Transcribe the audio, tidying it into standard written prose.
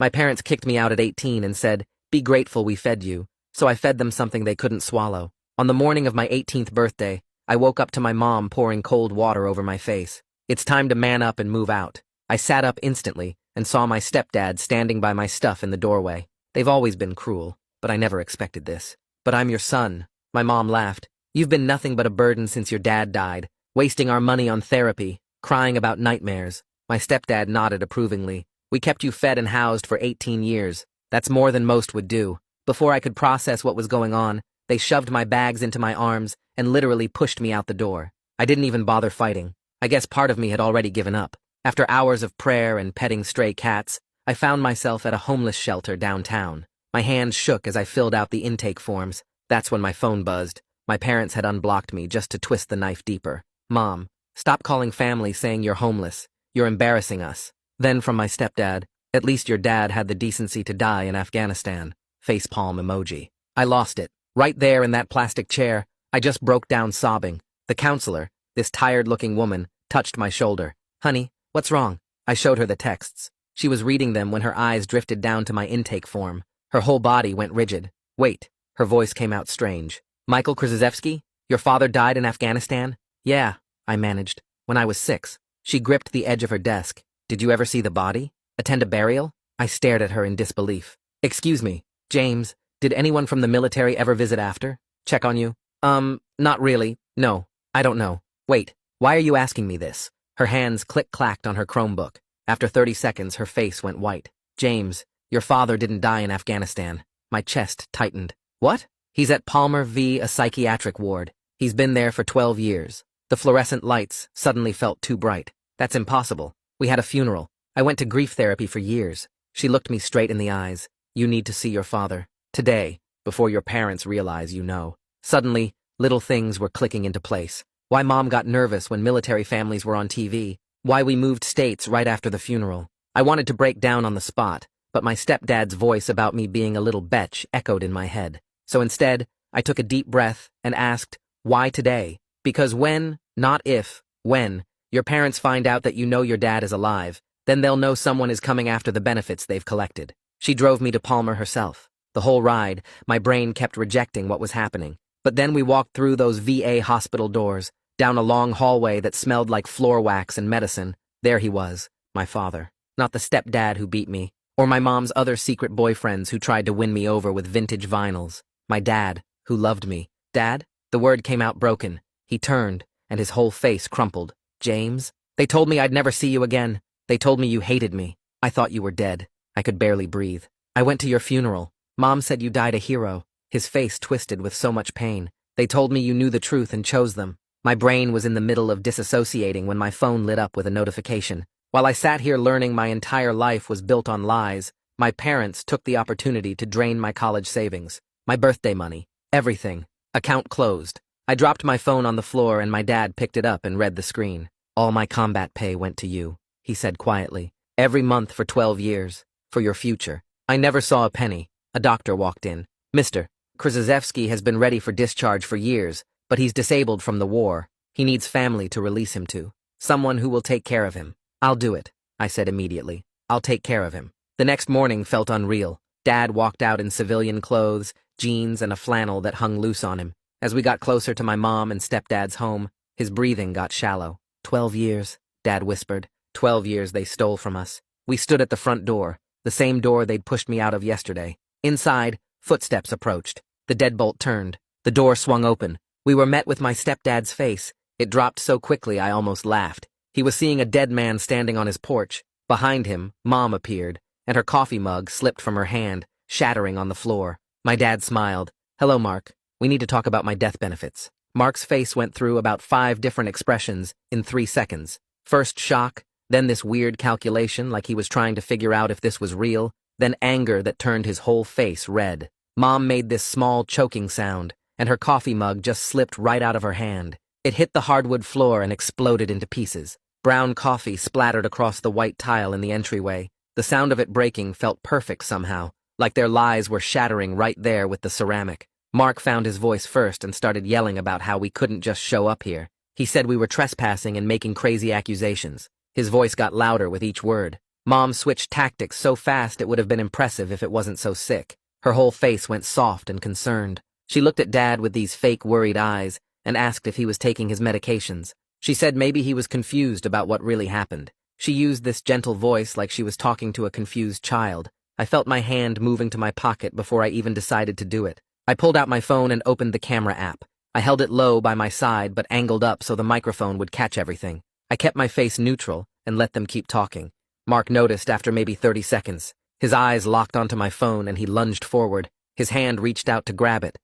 My parents kicked me out at 18 and said, "Be grateful we fed you." So I fed them something they couldn't swallow. On the morning of my 18th birthday, I woke up to my mom pouring cold water over my face. It's time to man up and move out. I sat up instantly and saw my stepdad standing by my stuff in the doorway. They've always been cruel, but I never expected this. "But I'm your son." My mom laughed. "You've been nothing but a burden since your dad died, wasting our money on therapy, crying about nightmares." My stepdad nodded approvingly. "We kept you fed and housed for 18 years. That's more than most would do." Before I could process what was going on, they shoved my bags into my arms and literally pushed me out the door. I didn't even bother fighting. I guess part of me had already given up. After hours of prayer and petting stray cats, I found myself at a homeless shelter downtown. My hands shook as I filled out the intake forms. That's when my phone buzzed. My parents had unblocked me just to twist the knife deeper. "Mom, stop calling family saying you're homeless. You're embarrassing us." Then from my stepdad, "At least your dad had the decency to die in Afghanistan." Facepalm emoji. I lost it. Right there in that plastic chair, I just broke down sobbing. The counselor, this tired-looking woman, touched my shoulder. "Honey, what's wrong?" I showed her the texts. She was reading them when her eyes drifted down to my intake form. Her whole body went rigid. "Wait," her voice came out strange. "Michael Krzyzewski? Your father died in Afghanistan?" "Yeah," I managed. "When I was 6. She gripped the edge of her desk. "Did you ever see the body? Attend a burial?" I stared at her in disbelief. "Excuse me, James, did anyone from the military ever visit after? Check on you?" Not really. No, I don't know. Wait, why are you asking me this?" Her hands click-clacked on her Chromebook. After 30 seconds, her face went white. "James, your father didn't die in Afghanistan." My chest tightened. "What?" "He's at Palmer V, a psychiatric ward. He's been there for 12 years. The fluorescent lights suddenly felt too bright. That's impossible. We had a funeral. I went to grief therapy for years." She looked me straight in the eyes. "You need to see your father. Today, before your parents realize you know." Suddenly, little things were clicking into place. Why Mom got nervous when military families were on TV. Why we moved states right after the funeral. I wanted to break down on the spot, but my stepdad's voice about me being a little betch echoed in my head. So instead, I took a deep breath and asked, "Why today?" "Because when, not if, when, your parents find out that you know your dad is alive, then they'll know someone is coming after the benefits they've collected." She drove me to Palmer herself. The whole ride, my brain kept rejecting what was happening. But then we walked through those VA hospital doors, down a long hallway that smelled like floor wax and medicine. There he was, my father. Not the stepdad who beat me, or my mom's other secret boyfriends who tried to win me over with vintage vinyls. My dad, who loved me. "Dad?" The word came out broken. He turned, and his whole face crumpled. "James? They told me I'd never see you again. They told me you hated me. I thought you were dead." I could barely breathe. "I went to your funeral. Mom said you died a hero." His face twisted with so much pain. "They told me you knew the truth and chose them." My brain was in the middle of disassociating when my phone lit up with a notification. While I sat here learning my entire life was built on lies, my parents took the opportunity to drain my college savings, my birthday money, everything. Account closed. I dropped my phone on the floor and my dad picked it up and read the screen. "All my combat pay went to you," he said quietly. "Every month for 12 years. For your future." I never saw a penny. A doctor walked in. "Mr. Krzyzewski has been ready for discharge for years, but he's disabled from the war. He needs family to release him to. Someone who will take care of him." "I'll do it," I said immediately. "I'll take care of him." The next morning felt unreal. Dad walked out in civilian clothes, jeans, and a flannel that hung loose on him. As we got closer to my mom and stepdad's home, his breathing got shallow. 12 years, Dad whispered. 12 years they stole from us. We stood at the front door, the same door they'd pushed me out of yesterday. Inside, footsteps approached. The deadbolt turned. The door swung open. We were met with my stepdad's face. It dropped so quickly I almost laughed. He was seeing a dead man standing on his porch. Behind him, Mom appeared, and her coffee mug slipped from her hand, shattering on the floor. My dad smiled. "Hello, Mark. We need to talk about my death benefits." Mark's face went through about 5 different expressions in 3 seconds. First shock, then this weird calculation like he was trying to figure out if this was real, then anger that turned his whole face red. Mom made this small choking sound, and her coffee mug just slipped right out of her hand. It hit the hardwood floor and exploded into pieces. Brown coffee splattered across the white tile in the entryway. The sound of it breaking felt perfect somehow, like their lies were shattering right there with the ceramic. Mark found his voice first and started yelling about how we couldn't just show up here. He said we were trespassing and making crazy accusations. His voice got louder with each word. Mom switched tactics so fast it would have been impressive if it wasn't so sick. Her whole face went soft and concerned. She looked at Dad with these fake worried eyes and asked if he was taking his medications. She said maybe he was confused about what really happened. She used this gentle voice like she was talking to a confused child. I felt my hand moving to my pocket before I even decided to do it. I pulled out my phone and opened the camera app. I held it low by my side but angled up so the microphone would catch everything. I kept my face neutral and let them keep talking. Mark noticed after maybe 30 seconds. His eyes locked onto my phone and he lunged forward. His hand reached out to grab it.